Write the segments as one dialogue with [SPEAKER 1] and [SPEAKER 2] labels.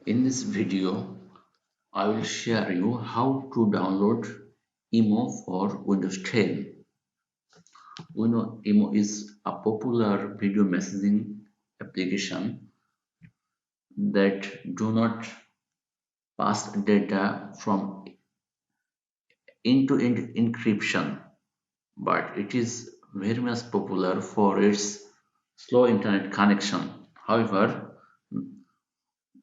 [SPEAKER 1] In this video, I will share you how to download Imo for Windows 10. We know Imo is a popular video messaging application that do not pass data from end-to-end encryption, but it is very much popular for its slow internet connection. However,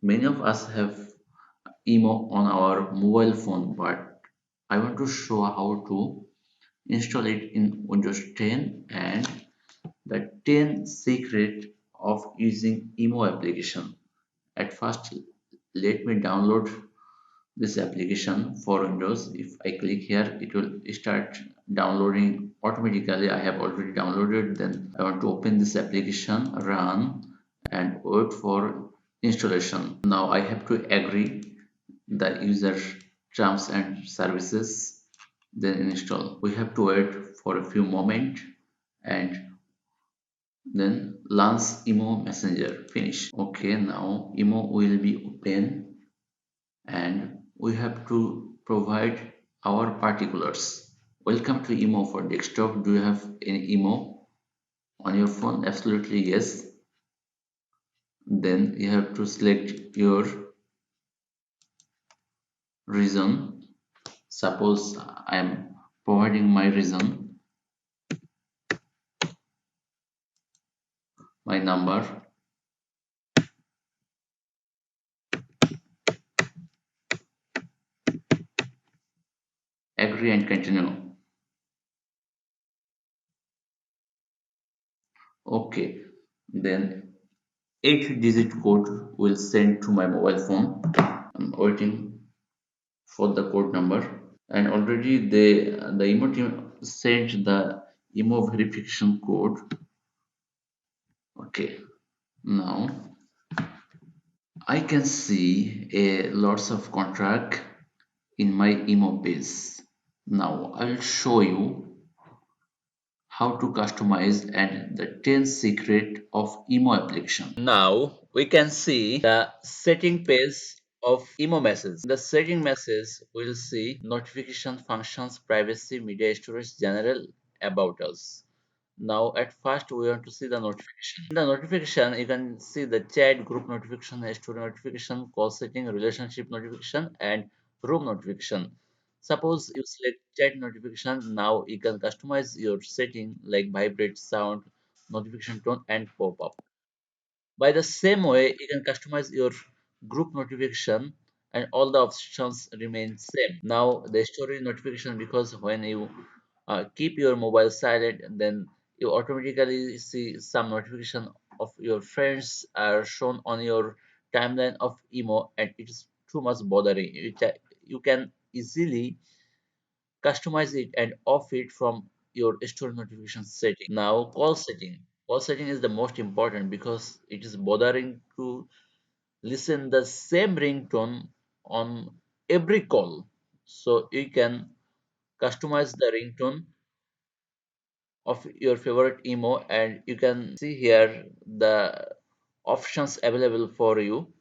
[SPEAKER 1] many of us have Imo on our mobile phone, but I want to show how to install it in Windows 10 and the 10 secret of using Imo application. At first, let me download this application for Windows. If I click here, it will start downloading automatically. I have already downloaded. Then I want to open this application, run, and wait for installation. Now I have to agree the user terms and services, then install. We have to wait for a few moments and then launch Imo Messenger. Finish. Okay, now Imo will be open and we have to provide our particulars. Welcome to Imo for desktop. Do you have any Imo on your phone? Absolutely yes. Then you have to select your region. Suppose I am providing my region, my number. Agree and continue. Okay, then 8-digit code will send to my mobile phone. I'm waiting for the code number, and already the Imo team sent the Imo verification code. Okay, now I can see a lots of contract in my Imo page. Now I will show you how to customize and the 10 secret of Imo application. Now we can see the setting page of Imo message. In the setting message, we'll see notification functions, privacy, media storage, general, about us. Now at first we want to see the notification. In the notification, you can see the chat, group notification, story notification, call setting, relationship notification, and room notification. Suppose you select chat notification, now you can customize your setting like vibrate, sound, notification tone, and pop-up. By the same way, you can customize your group notification and all the options remain same. Now the story notification, because when you keep your mobile silent, then you automatically see some notification of your friends are shown on your timeline of Imo, and it is too much bothering. You can easily customize it and off it from your store notification setting. Now call setting. Call setting is the most important because it is bothering to listen the same ringtone on every call. So you can customize the ringtone of your favorite emo, and you can see here the options available for you.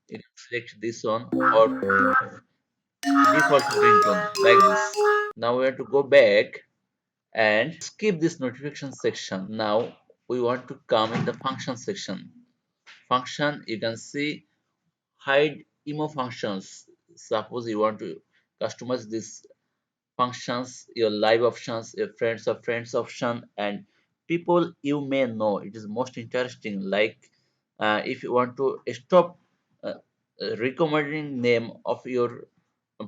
[SPEAKER 1] You can select this one or default ringtone like this. Now we have to go back and skip this notification section. Now we want to come in the function section. Function, you can see hide emo functions. Suppose you want to customize this functions, your live options, your friends of friends option, and people you may know. It is most interesting. Like if you want to stop recommending name of your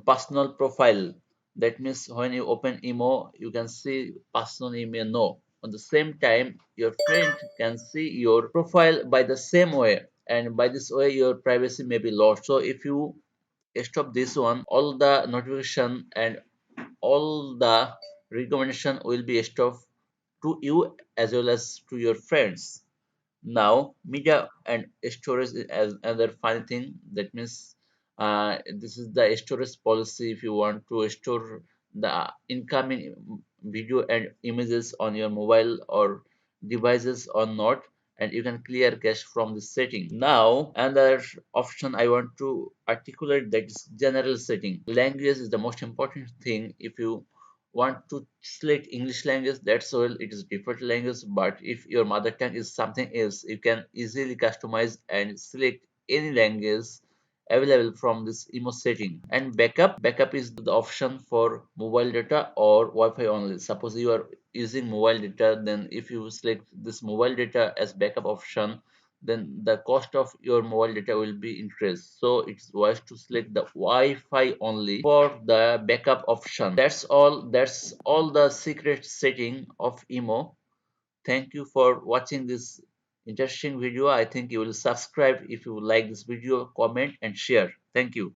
[SPEAKER 1] personal profile, that means when you open emo, you can see personal email no. At the same time, your friend can see your profile by the same way, and by this way, your privacy may be lost. So if you stop this one, all the notification and all the recommendation will be stopped to you as well as to your friends. Now media and storage is as another funny thing. That means this is the storage policy. If you want to store the incoming video and images on your mobile or devices or not, and you can clear cache from this setting. Now another option I want to articulate, that is general setting. Language is the most important thing. If you want to select English language, that's well, it is default language, but if your mother tongue is something else, you can easily customize and select any language available from this emo setting. And backup is the option for mobile data or Wi-Fi only. Suppose you are using mobile data, then if you select this mobile data as backup option, then the cost of your mobile data will be increased. So it's wise to select the Wi-Fi only for the backup option. That's all the secret setting of emo. Thank you for watching this interesting video. I think you will subscribe if you like this video, comment and share. Thank you.